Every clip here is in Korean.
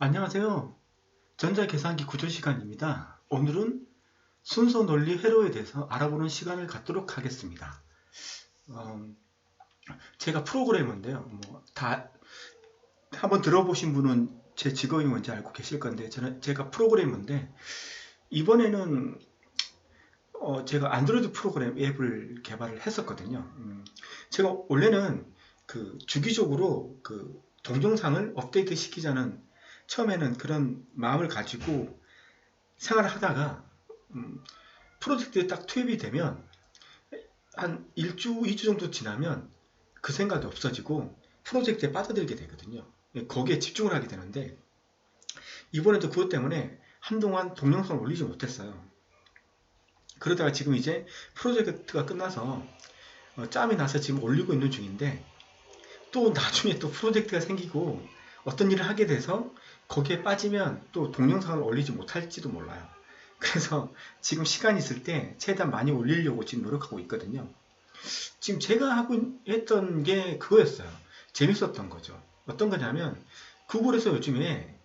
안녕하세요. 전자계산기 구조 시간입니다. 오늘은 순서 논리 회로에 대해서 알아보는 시간을 갖도록 하겠습니다. 어, 제가 프로그래머인데요. 다 한번 들어보신 분은 제 직업이 뭔지 알고 계실 건데, 제가 프로그래머인데, 이번에는 제가 안드로이드 프로그램 앱을 개발을 했었거든요. 제가 원래는 주기적으로 동영상을 업데이트 시키자는 처음에는 그런 마음을 가지고 생활을 하다가 프로젝트에 딱 투입이 되면 한 1주, 2주 정도 지나면 그 생각이 없어지고 프로젝트에 빠져들게 되거든요. 거기에 집중을 하게 되는데 이번에도 그것 때문에 한동안 동영상을 올리지 못했어요. 그러다가 지금 이제 프로젝트가 끝나서 짬이 나서 지금 올리고 있는 중인데, 또 나중에 또 프로젝트가 생기고 어떤 일을 하게 돼서 거기에 빠지면 또 동영상을 올리지 못할지도 몰라요. 그래서 지금 시간 있을 때 최대한 많이 올리려고 지금 노력하고 있거든요. 지금 제가 하고 했던 게 그거였어요. 재밌었던 거죠. 어떤 거냐면 구글에서 요즘에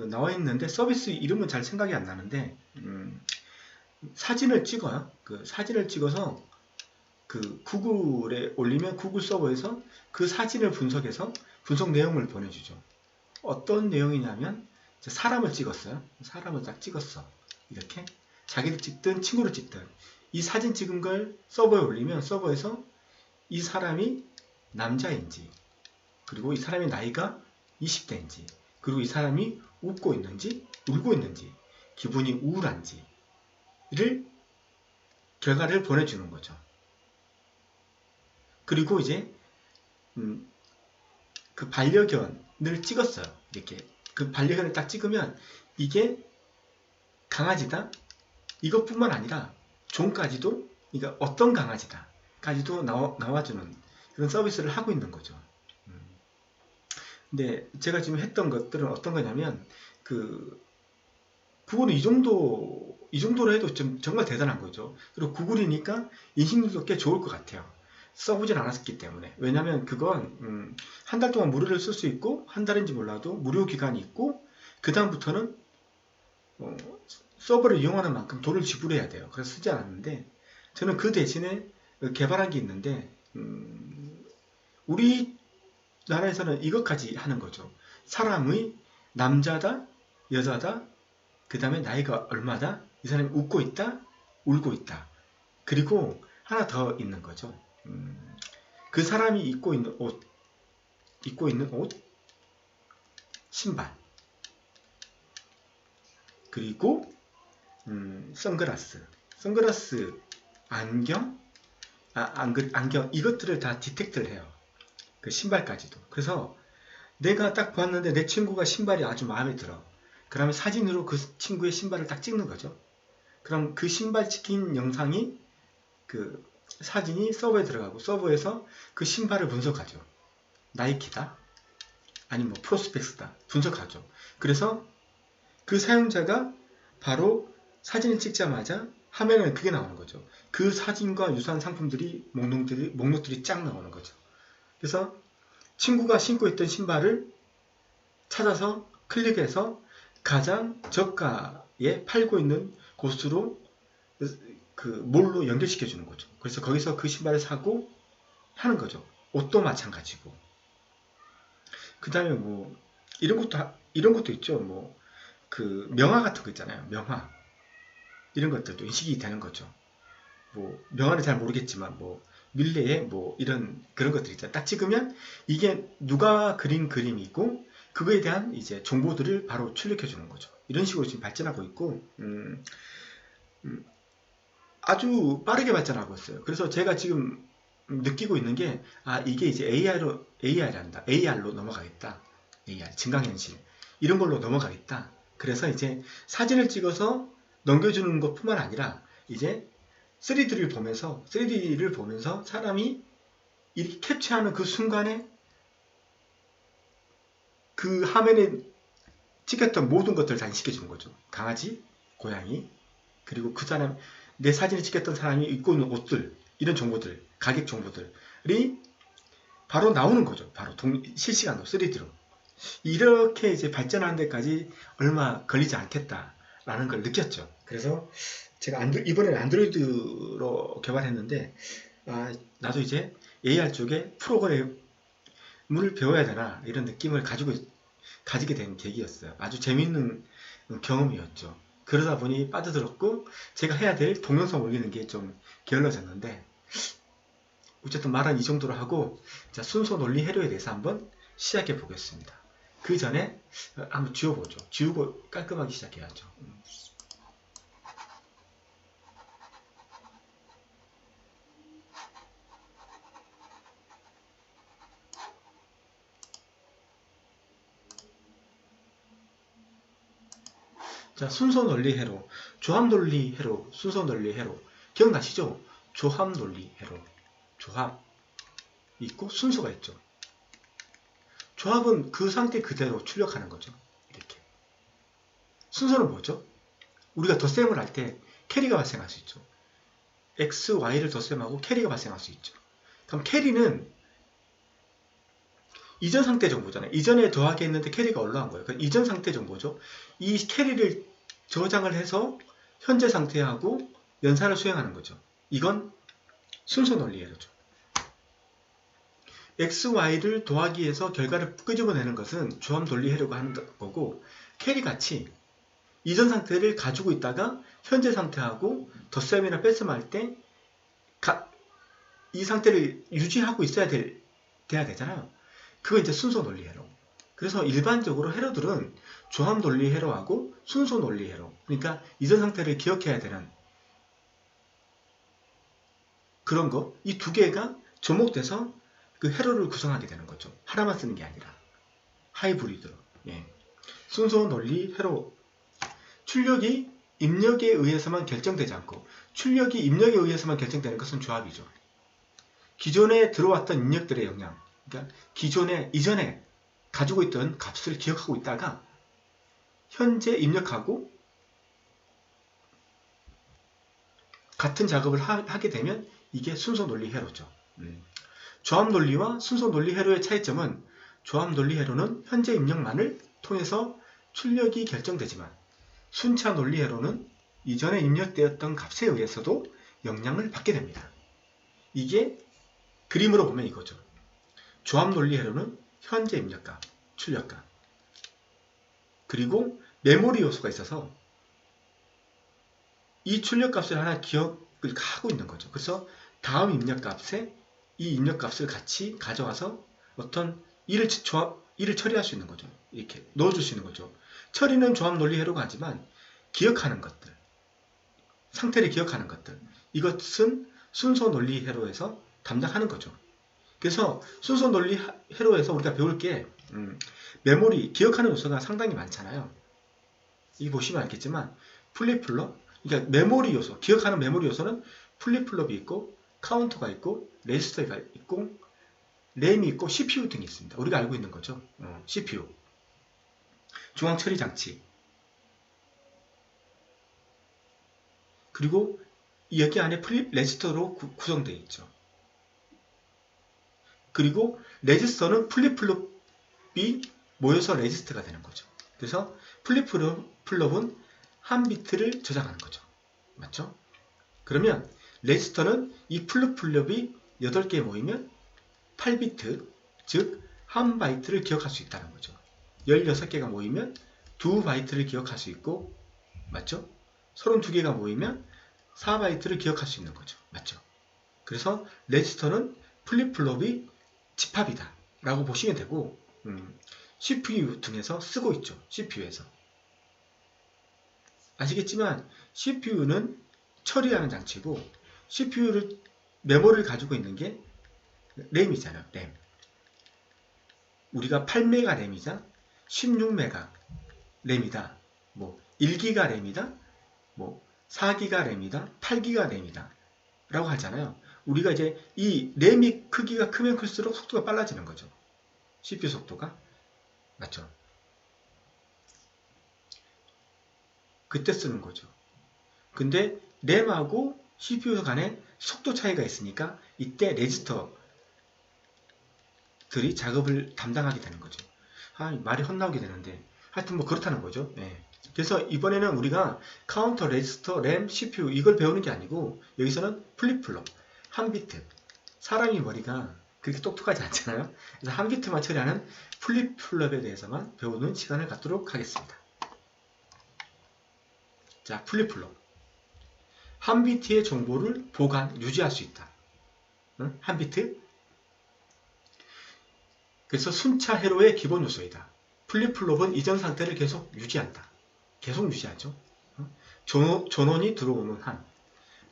나와 있는데, 서비스 이름은 잘 생각이 안 나는데 사진을 찍어요. 사진을 찍어서 구글에 올리면 구글 서버에서 그 사진을 분석해서 분석 내용을 보내주죠. 어떤 내용이냐면 사람을 찍었어요. 사람을 딱 찍었어. 이렇게 자기를 찍든 친구를 찍든 이 사진 찍은 걸 서버에 올리면 서버에서 이 사람이 남자인지, 그리고 이 사람의 나이가 20대인지, 그리고 이 사람이 웃고 있는지 울고 있는지, 기분이 우울한지를 결과를 보내주는 거죠. 그리고 이제 그 반려견을 찍었어요. 이렇게 그 반려견을 딱 찍으면 이게 강아지다, 이것뿐만 아니라 종까지도, 그러니까 어떤 강아지다 까지도 나와주는 그런 서비스를 하고 있는 거죠. 근데 제가 지금 했던 것들은 어떤 거냐면 구글은 이 정도로 해도 정말 대단한 거죠. 그리고 구글이니까 인식률도 꽤 좋을 것 같아요. 써보진 않았기 때문에. 왜냐면 그건 한 달 동안 무료를 쓸 수 있고, 한 달인지 몰라도 무료 기간이 있고, 그 다음부터는 서버를 이용하는 만큼 돈을 지불해야 돼요. 그래서 쓰지 않았는데, 저는 그 대신에 개발한 게 있는데, 우리나라에서는 이것까지 하는 거죠. 사람의 남자다, 여자다, 그 다음에 나이가 얼마다, 이 사람이 웃고 있다, 울고 있다. 그리고 하나 더 있는 거죠. 그 사람이 입고 있는 옷, 신발, 그리고 선글라스, 안경, 안경, 이것들을 다 디텍트를 해요. 그 신발까지도. 그래서 내가 딱 보았는데 내 친구가 신발이 아주 마음에 들어. 그러면 사진으로 그 친구의 신발을 딱 찍는 거죠. 그럼 그 신발 찍힌 영상이 사진이 서버에 들어가고, 서버에서 그 신발을 분석하죠. 나이키다, 아니면 프로스펙스다 분석하죠. 그래서 그 사용자가 바로 사진을 찍자마자 화면에 그게 나오는 거죠. 그 사진과 유사한 상품들이, 목록들이 쫙 나오는 거죠. 그래서 친구가 신고 있던 신발을 찾아서 클릭해서 가장 저가에 팔고 있는 곳으로 몰로 연결시켜 주는 거죠. 그래서 거기서 그 신발을 사고 하는 거죠. 옷도 마찬가지고. 그 다음에 이런 것도 있죠. 명화 같은 거 있잖아요. 명화. 이런 것들도 인식이 되는 거죠. 명화는 잘 모르겠지만, 밀레에 이런 그런 것들 있잖아요. 딱 찍으면 이게 누가 그린 그림이고, 그거에 대한 이제 정보들을 바로 출력해 주는 거죠. 이런 식으로 지금 발전하고 있고, 아주 빠르게 발전하고 있어요. 그래서 제가 지금 느끼고 있는 게, 이게 이제 AR로 넘어가겠다. AR, 증강현실. 이런 걸로 넘어가겠다. 그래서 이제 사진을 찍어서 넘겨주는 것 뿐만 아니라, 이제 3D를 보면서 사람이 이렇게 캡처하는 그 순간에 그 화면에 찍혔던 모든 것들을 다 인식해주는 거죠. 강아지, 고양이, 그리고 내 사진을 찍혔던 사람이 입고 있는 옷들, 이런 정보들, 가격 정보들이 바로 나오는 거죠. 바로 실시간으로 3D로. 이렇게 이제 발전하는 데까지 얼마 걸리지 않겠다라는 걸 느꼈죠. 그래서 제가 이번에 안드로이드로 개발했는데, 나도 이제 AR 쪽에 프로그램을 배워야 되나 이런 느낌을 가지게 된 계기였어요. 아주 재밌는 경험이었죠. 그러다 보니 빠져들었고, 제가 해야 될 동영상 올리는 게 좀 게을러졌는데, 어쨌든 말은 이 정도로 하고, 자, 순서 논리 회로에 대해서 한번 시작해 보겠습니다. 그 전에 한번 지워보죠. 지우고 깔끔하게 시작해야죠. 자, 순서 논리 회로, 조합 논리 회로, 순서 논리 회로. 기억나시죠? 조합 논리 회로. 조합 있고 순서가 있죠. 조합은 그 상태 그대로 출력하는 거죠. 이렇게. 순서는 뭐죠? 우리가 덧셈을 할 때 캐리가 발생할 수 있죠. X, Y를 덧셈하고 캐리가 발생할 수 있죠. 그럼 캐리는 이전 상태 정보잖아요. 이전에 더하기 했는데 캐리가 올라간 거예요. 그럼 이전 상태 정보죠. 이 캐리를 저장을 해서 현재 상태하고 연산을 수행하는 거죠. 이건 순서 논리예로죠. X, Y를 더하기해서 결과를 끄집어내는 것은 조합 논리 회로가 하는 거고, 캐리같이 이전 상태를 가지고 있다가 현재 상태하고 덧셈이나 뺄셈 할 때 이 상태를 유지하고 돼야 되잖아요. 그거 이제 순서 논리 회로. 그래서 일반적으로 회로들은 조합 논리 회로하고 순서 논리 회로. 그러니까 이전 상태를 기억해야 되는 그런 거, 이 두 개가 접목돼서 그 회로를 구성하게 되는 거죠. 하나만 쓰는 게 아니라. 하이브리드로. 예. 순서 논리 회로. 출력이 입력에 의해서만 결정되지 않고, 출력이 입력에 의해서만 결정되는 것은 조합이죠. 기존에 들어왔던 입력들의 영향, 그러니까 이전에 가지고 있던 값을 기억하고 있다가 현재 입력하고 같은 작업을 하게 되면 이게 순서 논리 회로죠. 조합 논리와 순서 논리 회로의 차이점은, 조합 논리 회로는 현재 입력만을 통해서 출력이 결정되지만, 순차 논리 회로는 이전에 입력되었던 값에 의해서도 영향을 받게 됩니다. 이게 그림으로 보면 이거죠. 조합 논리 회로는 현재 입력값, 출력값, 그리고 메모리 요소가 있어서 이 출력값을 하나 기억을 하고 있는 거죠. 그래서 다음 입력값에 이 입력값을 같이 가져와서 어떤 일을 처리할 수 있는 거죠. 이렇게 넣어줄 수 있는 거죠. 처리는 조합 논리 회로가 하지만 기억하는 것들, 상태를 기억하는 것들, 이것은 순서 논리 회로에서 담당하는 거죠. 그래서 순서 논리 회로에서 우리가 배울 게 메모리, 기억하는 요소가 상당히 많잖아요. 이 보시면 알겠지만 플립플롭, 그러니까 메모리 요소, 기억하는 메모리 요소는 플립플롭이 있고, 카운터가 있고, 레지스터가 있고, 램이 있고, CPU 등이 있습니다. 우리가 알고 있는 거죠. CPU, 중앙 처리 장치. 그리고 여기 안에 레지스터로 구성되어 있죠. 그리고 레지스터는 플립플롭이 모여서 레지스터가 되는 거죠. 그래서 플립플롭은 한 비트를 저장하는 거죠. 맞죠? 그러면 레지스터는 이 플립플롭이 8개 모이면 8비트, 즉 한 바이트를 기억할 수 있다는 거죠. 16개가 모이면 2바이트를 기억할 수 있고, 맞죠? 32개가 모이면 4바이트를 기억할 수 있는 거죠. 맞죠? 그래서 레지스터는 플립플롭이 집합이다 라고 보시면 되고, CPU 등에서 쓰고 있죠. CPU에서. 아시겠지만 CPU는 처리하는 장치고, CPU를 메모리를 가지고 있는 게 램이잖아요. 램. 우리가 8메가 램이자 16메가 램이다. 뭐 1기가 램이다. 뭐 4기가 램이다. 8기가 램이다. 라고 하잖아요. 우리가 이제 이 램이 크기가 크면 클수록 속도가 빨라지는 거죠. CPU 속도가. 맞죠? 그때 쓰는 거죠. 근데 램하고 CPU 간에 속도 차이가 있으니까 이때 레지스터들이 작업을 담당하게 되는 거죠. 말이 헛나오게 되는데 하여튼 뭐 그렇다는 거죠. 예. 그래서 이번에는 우리가 카운터, 레지스터, 램, CPU 이걸 배우는 게 아니고 여기서는 플립플롭, 한 비트. 사람이 머리가 그렇게 똑똑하지 않잖아요. 그래서 한 비트만 처리하는 플립플롭에 대해서만 배우는 시간을 갖도록 하겠습니다. 자, 플립플롭. 한 비트의 정보를 보관, 유지할 수 있다. 응? 한 비트? 그래서 순차 회로의 기본 요소이다. 플립플롭은 이전 상태를 계속 유지한다. 계속 유지하죠. 전원이 들어오는 한.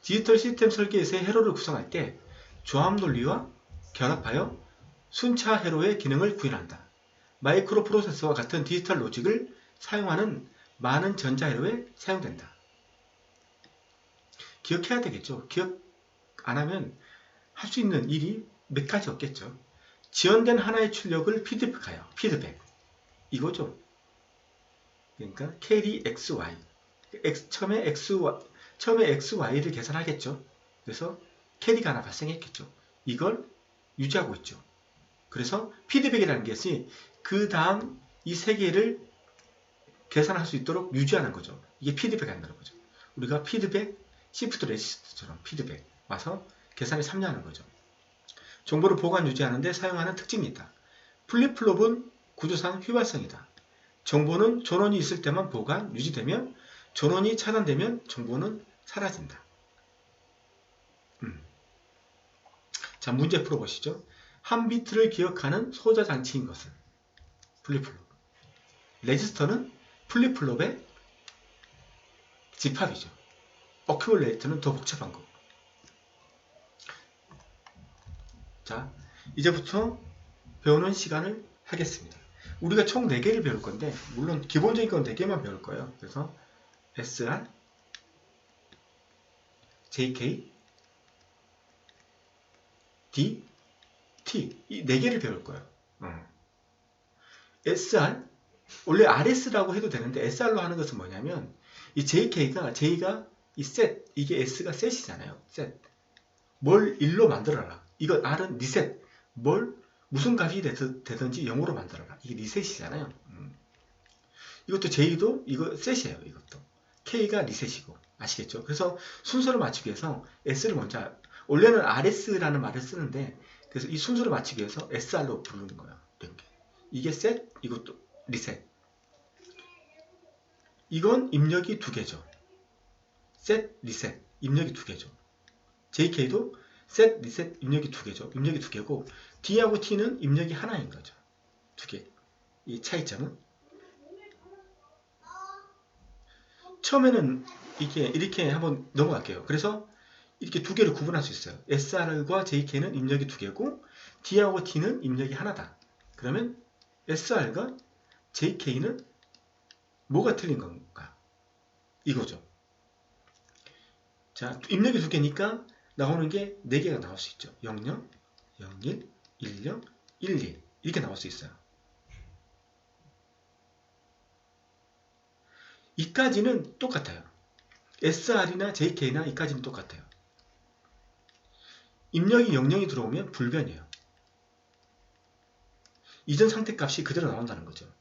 디지털 시스템 설계에서의 회로를 구성할 때 조합 논리와 결합하여 순차 회로의 기능을 구현한다. 마이크로 프로세서와 같은 디지털 로직을 사용하는 많은 전자 회로에 사용된다. 기억해야 되겠죠. 기억 안 하면 할 수 있는 일이 몇 가지 없겠죠. 지연된 하나의 출력을 피드백하여. 피드백. 이거죠. 그러니까 캐리 XY. 처음에 XY를 계산하겠죠. 그래서 캐리가 하나 발생했겠죠. 이걸 유지하고 있죠. 그래서 피드백이라는 것이 그 다음 이 세 개를 계산할 수 있도록 유지하는 거죠. 이게 피드백 한다는 거죠. 우리가 피드백, 시프트 레지스트처럼 피드백 와서 계산에 참여하는 거죠. 정보를 보관 유지하는데 사용하는 특징이 있다. 플립플롭은 구조상 휘발성이다. 정보는 전원이 있을 때만 보관, 유지되며 전원이 차단되면 정보는 사라진다. 자, 문제 풀어보시죠. 한 비트를 기억하는 소자 장치인 것은 플립플롭. 레지스터는 플립플롭의 집합이죠. 어큐뮬레이터는 더 복잡한 거. 자, 이제부터 배우는 시간을 하겠습니다. 우리가 총 4개를 배울 건데 물론 기본적인 건 4개만 배울 거예요. 그래서 SR, JK, D, T 이 4개를 배울 거예요. SR 원래 RS라고 해도 되는데 SR로 하는 것은 뭐냐면 이 J가 이 셋, 이게 S가 셋이잖아요. 셋. 뭘 1로 만들어라. 이거 R은 리셋. 무슨 값이 되든지 0으로 만들어라. 이게 리셋이잖아요. 이것도 J도 이거 셋이에요. 이것도. K가 리셋이고. 아시겠죠? 그래서 순서를 맞추기 위해서 S를 먼저, 원래는 RS라는 말을 쓰는데, 그래서 이 순서를 맞추기 위해서 SR로 부르는 거예요. 이게 셋, 이것도 리셋. 이건 입력이 2개죠. 셋, 리셋. 입력이 2개죠. JK도 셋, 리셋, 입력이 2개죠. 입력이 2개고, D하고 T는 입력이 하나인 거죠. 2개. 이 차이점은? 처음에는 이렇게 한번 넘어갈게요. 그래서 이렇게 2개를 구분할 수 있어요. SR과 JK는 입력이 2개고, D하고 T는 입력이 하나다. 그러면 SR과 JK는 뭐가 틀린 건가? 이거죠. 자, 입력이 2개니까 나오는 게 4개가 나올 수 있죠. 00, 01, 10, 12 이렇게 나올 수 있어요. 이까지는 똑같아요. SR이나 JK나 이까지는 똑같아요. 입력이 00이 들어오면 불변이에요. 이전 상태 값이 그대로 나온다는 거죠.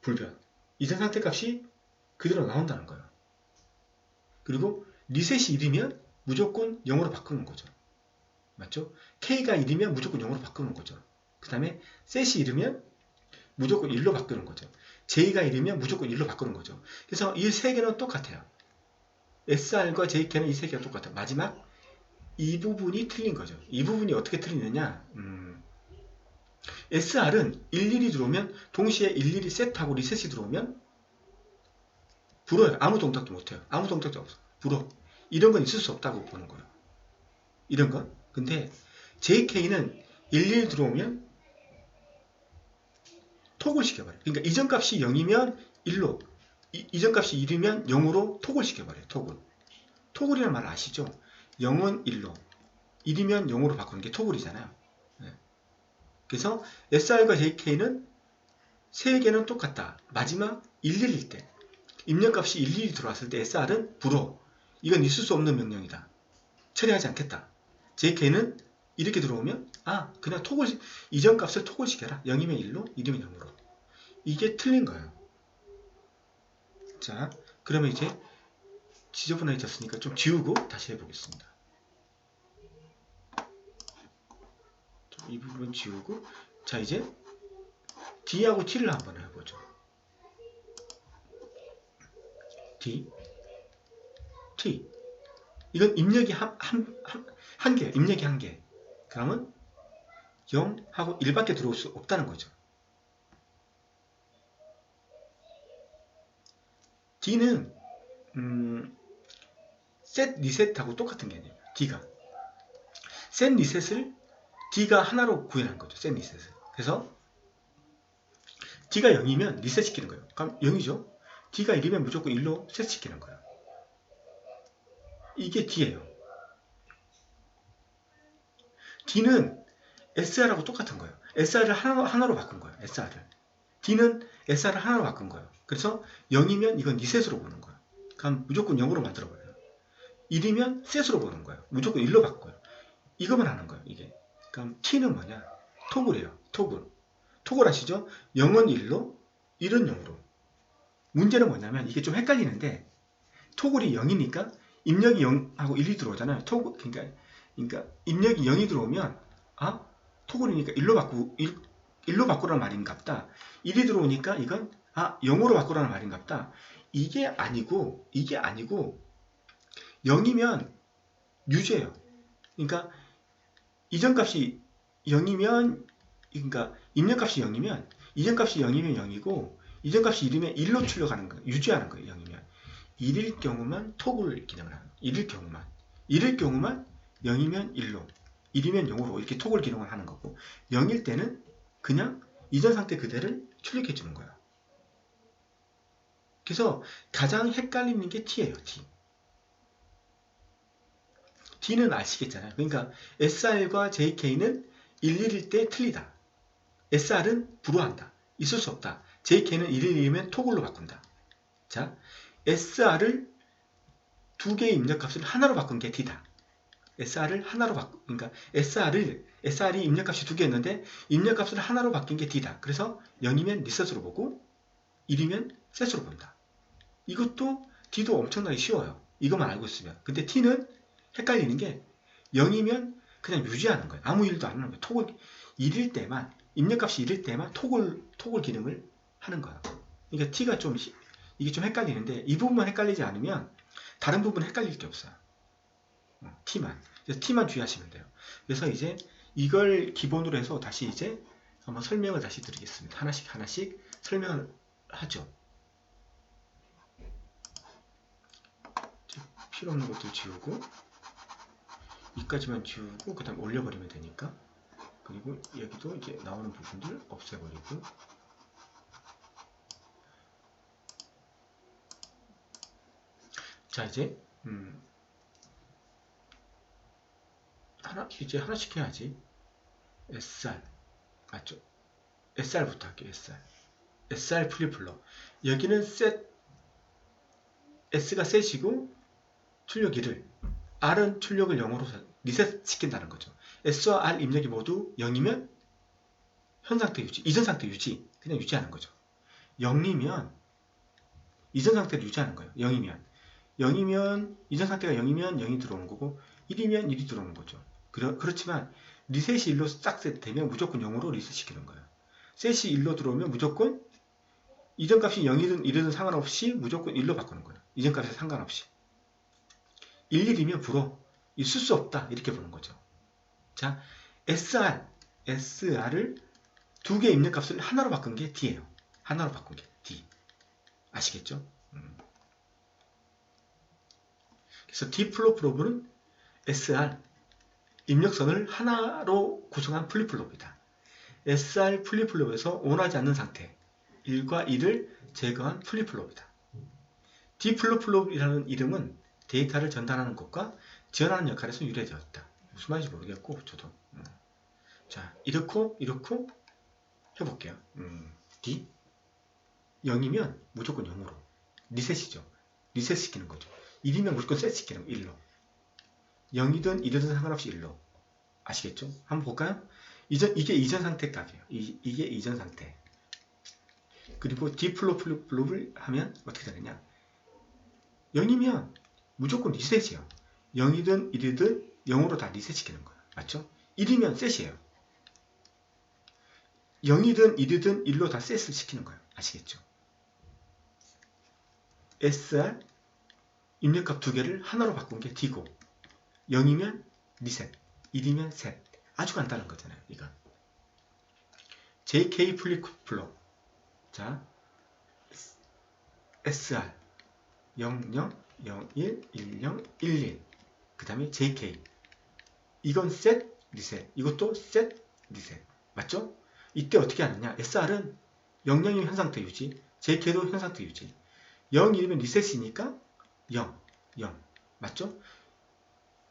불변. 이전 상태 값이 그대로 나온다는 거예요. 그리고 리셋이 1이면 무조건 0으로 바꾸는 거죠. 맞죠? K가 1이면 무조건 0으로 바꾸는 거죠. 그 다음에 셋이 1이면 무조건 1로 바꾸는 거죠. J가 1이면 무조건 1로 바꾸는 거죠. 그래서 이 세 개는 똑같아요. SR과 JK는 이 세 개가 똑같아요. 마지막 이 부분이 틀린 거죠. 이 부분이 어떻게 틀리느냐? SR은 11이 들어오면 동시에 11이 셋하고 리셋이 들어오면 불어요. 아무 동작도 못해요. 아무 동작도 없어. 불어. 이런 건 있을 수 없다고 보는 거예요. 이런 건. 근데 JK는 11 들어오면 톡을 시켜버려요. 그러니까 이전 값이 0이면 1로, 이전 값이 1이면 0으로 톡을 시켜버려요. 톡을이라는 말 아시죠? 0은 1로, 1이면 0으로 바꾸는 게 톡을이잖아요. 네. 그래서 SR과 JK는 세 개는 똑같다. 마지막 11일 때, 입력값이 11이 들어왔을 때 SR은 불어. 이건 있을 수 없는 명령이다. 처리하지 않겠다. JK는 이렇게 들어오면 그냥 이전 값을 톡을 시켜라. 0이면 1로, 1이면 0으로. 이게 틀린 거예요. 자, 그러면 이제 지저분해졌으니까 좀 지우고 다시 해보겠습니다. 이 부분 지우고, 자, 이제 D하고 T를 한번 해보죠. D, T. 이건 입력이 한 개예요. 입력이 한 개. 그러면 0하고 1밖에 들어올 수 없다는 거죠. D는 셋 리셋하고 똑같은 개념이에요. D가 셋 리셋을 D가 하나로 구현한 거죠. 셋 리셋을. 그래서 D가 0이면 리셋 시키는 거예요. 그럼 0이죠. D가 1이면 무조건 1로 셋 시키는 거예요. 이게 D예요. D는 SR하고 똑같은 거예요. SR을 하나로 바꾼 거예요. SR을. D는 SR을 하나로 바꾼 거예요. 그래서 0이면 이건 리셋으로 보는 거예요. 그럼 무조건 0으로 만들어버려요. 1이면 셋으로 보는 거예요. 무조건 1로 바꿔요. 이거만 하는 거예요. 이게. 그럼 T는 뭐냐? 토글이에요. 토글. 토글 아시죠? 0은 1로, 1은 0으로. 문제는 뭐냐면 이게 좀 헷갈리는데 토글이 0이니까 입력이 0하고 1이 들어오잖아요. 토글, 그러니까 입력이 0이 들어오면 토글이니까 1로 바꾸라는 말인갑다. 1이 들어오니까 이건 0으로 바꾸라는 말인갑다. 이게 아니고 0이면 유죄예요. 그러니까 이전값이 0이면 그러니까 입력값이 0이면 이전값이 0이면 0이고 이전값이 1이면 1로 출력하는 거예요. 유지하는 거예요. 0이면 1일 경우만 토글 기능을 하는 거예요. 1일 경우만 0이면 1로 1이면 0으로 이렇게 토글 기능을 하는 거고 0일 때는 그냥 이전 상태 그대를 출력해 주는 거예요. 그래서 가장 헷갈리는 게 T예요. T. D는 아시겠잖아요. 그러니까 SR과 JK는 11일 때 틀리다. SR은 불허한다. 있을 수 없다. JK는 11이면 토글로 바꾼다. 자, SR을 두 개의 입력값을 하나로 바꾼 게 D다. SR을 하나로 바꾼, 그러니까 SR이 입력값이 두 개였는데 입력값을 하나로 바뀐 게 D다. 그래서 0이면 리셋으로 보고 1이면 셋으로 본다. 이것도 D도 엄청나게 쉬워요. 이것만 알고 있으면. 근데 T는 헷갈리는 게 0이면 그냥 유지하는 거예요. 아무 일도 안 하는 거예요. 토글 1일 때만 입력값이 1일 때만 토글 기능을 하는 거예요. 그러니까 T가 이게 좀 헷갈리는데 이 부분만 헷갈리지 않으면 다른 부분은 헷갈릴 게 없어요. T만. 그래서 T만 주의하시면 돼요. 그래서 이제 이걸 기본으로 해서 다시 이제 한번 설명을 다시 드리겠습니다. 하나씩 설명을 하죠. 필요 없는 것들 지우고 이까지만 지우고 그 다음 올려버리면 되니까. 그리고 여기도 이제 나오는 부분들 없애버리고 자 이제 이제 하나씩 해야지. SR 맞죠? SR부터 할게요. SR 플립플러. 여기는 S가 셋이고 출력 1을 R은 출력을 0으로 리셋 시킨다는 거죠. S와 R 입력이 모두 0이면 현 상태 유지, 이전 상태 유지, 그냥 유지하는 거죠. 0이면 이전 상태를 유지하는 거예요. 0이면 이전 상태가 0이면 0이 들어오는 거고 1이면 1이 들어오는 거죠. 그렇지만 리셋이 1로 싹 되면 무조건 0으로 리셋 시키는 거예요. 셋이 1로 들어오면 무조건 이전 값이 0이든 1이든 상관없이 무조건 1로 바꾸는 거예요. 이전 값에 상관없이. 11이면 불어. 있을 수 없다. 이렇게 보는 거죠. 자, SR을 두 개의 입력값을 하나로 바꾼 게 D예요. 하나로 바꾼 게 D. 아시겠죠? 그래서 D 플롭은 SR 입력선을 하나로 구성한 플립플롭이다. SR 플립플롭에서 원하지 않는 상태 1과 2를 제거한 플립플롭이다. D 플립플롭이라는 이름은 데이터를 전달하는 것과 지원하는 역할에서 유래되었다. 무슨 말인지 모르겠고 저도 자 이렇고 해볼게요. D 0이면 무조건 0으로 리셋이죠. 리셋 시키는 거죠. 1이면 무조건 셋 시키는 거 1로 0이든 1이든 상관없이 1로 아시겠죠? 한번 볼까요? 이게 이전 상태 값이에요. 이게 이전 상태 그리고 디플로프를 하면 어떻게 되느냐? 0이면 무조건 리셋이에요. 0이든 1이든 0으로 다 리셋시키는 거예요. 맞죠? 1이면 셋이에요. 0이든 1이든 1로 다 셋을 시키는 거예요. 아시겠죠? SR 입력값 두 개를 하나로 바꾼 게 D고 0이면 리셋, 1이면 셋. 아주 간단한 거잖아요. 이거. JK 플립플로. 자, SR 00, 01, 10, 11. 그 다음에 JK. 이건 셋, 리셋. 이것도 셋, 리셋. 맞죠? 이때 어떻게 하느냐? SR은 00이면 현 상태 유지, JK도 현 상태 유지. 0, 1이면 리셋이니까 0, 0. 맞죠?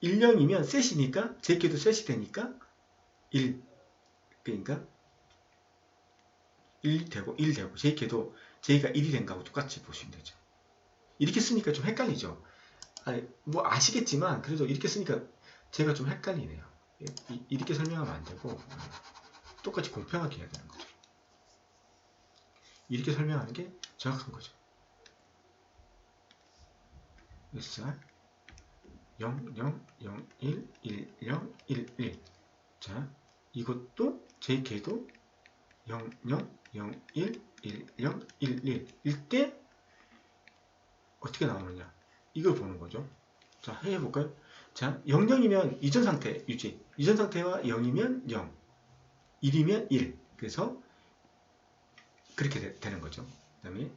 1, 0이면 셋이니까 JK도 셋이 되니까 1. 그러니까 1 되고 1 되고 JK도 J가 1이 된 거하고 똑같이 보시면 되죠. 이렇게 쓰니까 좀 헷갈리죠. 아니, 뭐 아시겠지만 그래도 이렇게 쓰니까 제가 좀 헷갈리네요. 이렇게 설명하면 안 되고 똑같이 공평하게 해야 되는 거죠. 이렇게 설명하는 게 정확한 거죠. SR 0, 0, 0, 1, 1, 0, 1, 1. 자, 이것도 JK도 0, 0, 0, 1, 1, 0, 1, 1. 일 때 어떻게 나오느냐? 이걸 보는 거죠. 자, 해볼까요? 자, 0, 0이면 이전 상태 유지. 이전 상태와 0이면 0. 1이면 1. 그래서 그렇게 되는 거죠. 그 다음에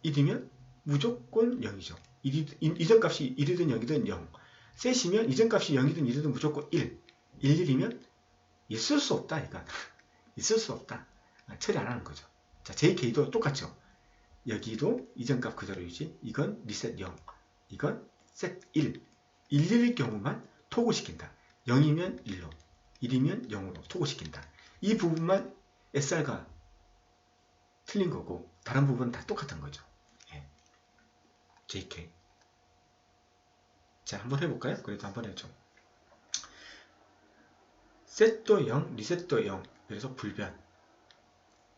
1이면 무조건 0이죠. 이전 값이 1이든 0이든 0. 셋이면 이전 값이 0이든 1이든 무조건 1. 11이면 있을 수 없다. 이건 있을 수 없다. 처리 안 하는 거죠. 자, JK도 똑같죠. 여기도 이전 값 그대로 유지. 이건 리셋 0. 이건 셋 1. 1일 경우만 토고시킨다. 0이면 1로, 1이면 0으로 토고시킨다. 이 부분만 SR가 틀린 거고 다른 부분은 다 똑같은 거죠. 예. JK. 자, 한번 해볼까요? 그래도 한번 해줘. 셋도 0, 리셋도 0. 그래서 불변.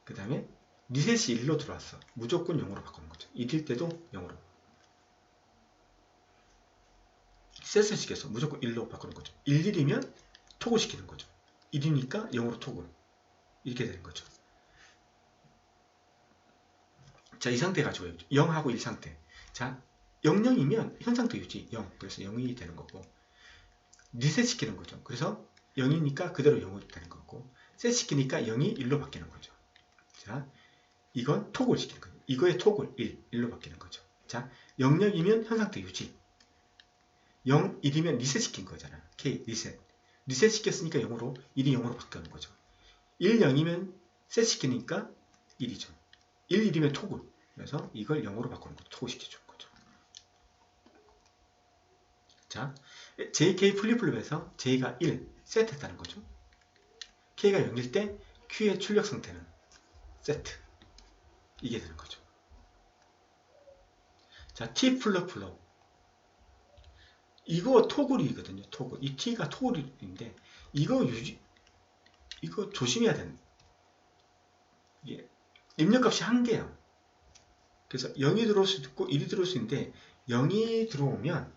그 다음에 리셋이 1로 들어왔어. 무조건 0으로 바꾸는 거죠. 1일 때도 0으로. 셋을 시켜서 무조건 1로 바꾸는 거죠. 11이면 토글 시키는 거죠. 1이니까 0으로 토글. 이렇게 되는 거죠. 자, 이 상태 가지고 0하고 1 상태. 자, 00이면 현 상태 유지 0. 그래서 0이 되는 거고. 리셋 시키는 거죠. 그래서 0이니까 그대로 0으로 되는 거고. 셋 시키니까 0이 1로 바뀌는 거죠. 자, 이건 토글 시키는 거예요. 이거의 토글 1로 바뀌는 거죠. 자, 00이면 현 상태 유지. 0, 1이면 리셋 시킨 거잖아요. K, 리셋. 리셋 시켰으니까 0으로, 1이 0으로 바뀌는 거죠. 1, 0이면 셋 시키니까 1이죠. 1, 1이면 토글. 그래서 이걸 0으로 바꾸는 거죠. 토글 시켜주는 거죠. 자, JK 플립플롭에서 J가 1, 세트했다는 거죠. K가 0일 때 Q의 출력 상태는 세트. 이게 되는 거죠. 자, T 플립플롭. 이거 토글이거든요. 토글. 이 T가 토글인데 이거 조심해야 되는. 이게 입력값이 한 개예요. 그래서 0이 들어올 수도 있고 1이 들어올 수 있는데 0이 들어오면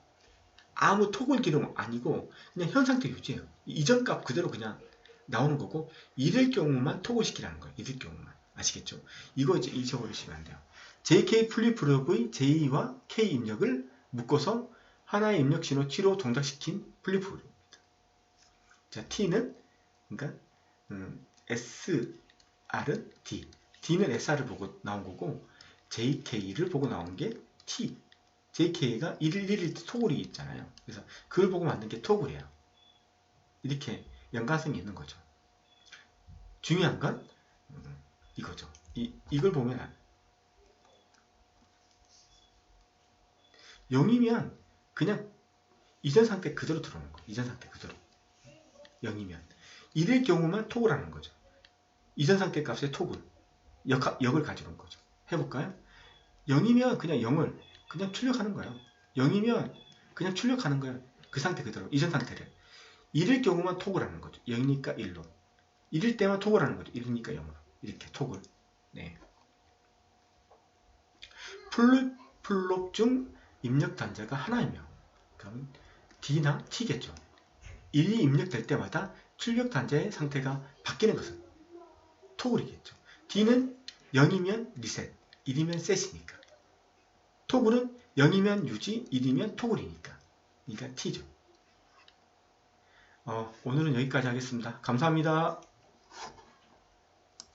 아무 토글 기능 아니고 그냥 현 상태 유지해요. 이전 값 그대로 그냥 나오는 거고 1일 경우만 토글 시키라는 거예요. 1일 경우만. 아시겠죠? 이거 이제 잊어버리시면 안 돼요. JK 플립플롭의 J와 K 입력을 묶어서 하나의 입력 신호 T로 동작시킨 플립플롭입니다. 자, T는 그러니까 SR은 D, D는 SR을 보고 나온 거고 JK를 보고 나온 게 T. JK가 1일 때 토글이 있잖아요. 그래서 그걸 보고 만든 게 토글이에요. 이렇게 연관성이 있는 거죠. 중요한 건 이거죠. 이걸 보면 0이면 그냥 이전 상태 그대로 들어오는 거예요. 이전 상태 그대로. 0이면 1일 경우만 토글 하는 거죠. 이전 상태 값의 토글 역을 가지고 온 거죠. 해볼까요? 0이면 그냥 0을 그냥 출력하는 거예요. 0이면 그냥 출력하는 거예요. 그 상태 그대로 이전 상태를. 1일 경우만 토글 하는 거죠. 0이니까 1로. 1일 때만 토글 하는 거죠. 1이니까 0으로. 이렇게 톡을. 네. 플롭 중 입력 단자가 하나이며, 그럼 D나 T겠죠. 1이 입력될 때마다 출력 단자의 상태가 바뀌는 것은 토글이겠죠. D는 0이면 리셋, 1이면 셋이니까. 토글은 0이면 유지, 1이면 토글이니까. 그러니까 T죠. 오늘은 여기까지 하겠습니다. 감사합니다.